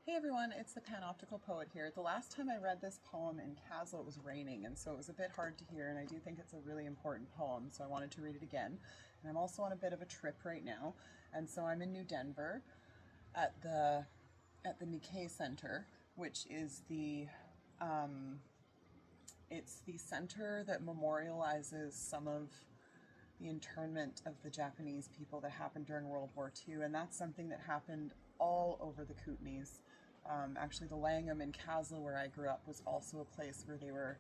Hey everyone, it's the Panoptical poet here. The last time I read this poem in Castle, it was raining, and so it was a bit hard to hear, and I do think it's a really important poem, so I wanted to read it again. And I'm also on a bit of a trip right now, and so I'm in New Denver at the Nikkei Center, which is it's the center that memorializes some of the internment of the Japanese people that happened during World War II, and that's something that happened all over the Kootenays. Actually, the Langham in Castle, where I grew up, was also a place where they were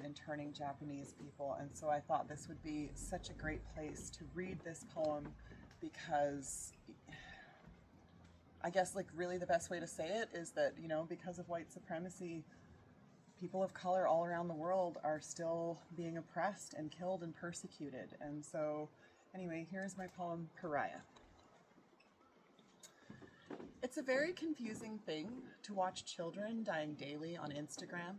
interning Japanese people, and so I thought this would be such a great place to read this poem because I guess like really the best way to say it is that, you know, because of white supremacy, people of color all around the world are still being oppressed and killed and persecuted. And so anyway, here's my poem, Paria. It's a very confusing thing to watch children dying daily on Instagram.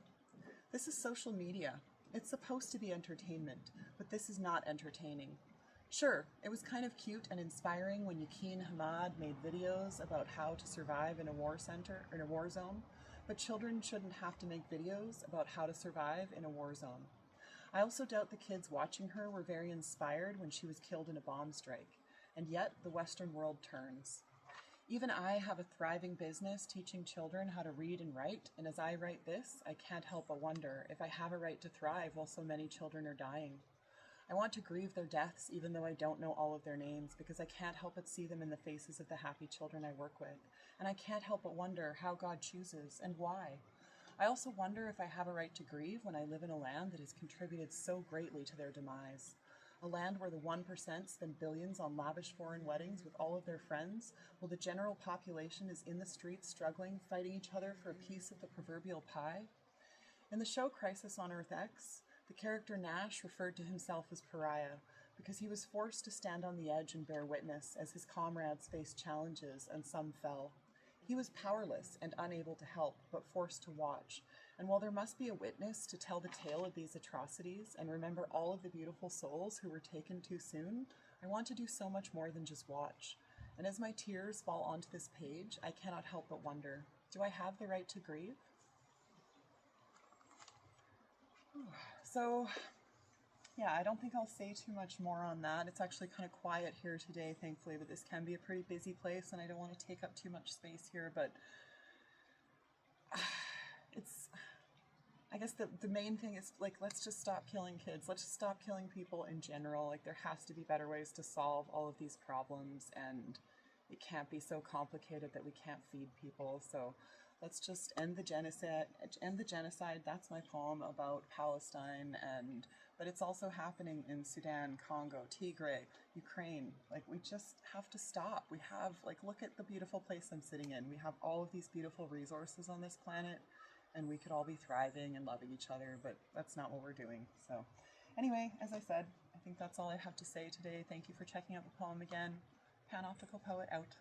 This is social media. It's supposed to be entertainment, but this is not entertaining. Sure, it was kind of cute and inspiring when Yakin Hamad made videos about how to survive in a war zone, but children shouldn't have to make videos about how to survive in a war zone. I also doubt the kids watching her were very inspired when she was killed in a bomb strike, and yet the Western world turns. Even I have a thriving business teaching children how to read and write, and as I write this, I can't help but wonder if I have a right to thrive while so many children are dying. I want to grieve their deaths even though I don't know all of their names, because I can't help but see them in the faces of the happy children I work with, and I can't help but wonder how God chooses and why. I also wonder if I have a right to grieve when I live in a land that has contributed so greatly to their demise. A land where the 1% spend billions on lavish foreign weddings with all of their friends, while the general population is in the streets struggling, fighting each other for a piece of the proverbial pie. In the show Crisis on Earth X, the character Nash referred to himself as pariah because he was forced to stand on the edge and bear witness as his comrades faced challenges and some fell. He was powerless and unable to help, but forced to watch. And while there must be a witness to tell the tale of these atrocities and remember all of the beautiful souls who were taken too soon, I want to do so much more than just watch. And as my tears fall onto this page, I cannot help but wonder, do I have the right to grieve? So, yeah, I don't think I'll say too much more on that. It's actually kind of quiet here today, thankfully, but this can be a pretty busy place, and I don't want to take up too much space here, but I guess the main thing is, like, let's just stop killing kids. Let's just stop killing people in general. Like, there has to be better ways to solve all of these problems, and it can't be so complicated that we can't feed people. So let's just end the genocide. That's my poem about Palestine, but it's also happening in Sudan, Congo, Tigray, Ukraine. Like, we just have to stop. We have, like, look at the beautiful place I'm sitting in. We have all of these beautiful resources on this planet, and we could all be thriving and loving each other, but that's not what we're doing. So anyway, as I said, I think that's all I have to say today. Thank you for checking out the poem again. Panoptical poet out.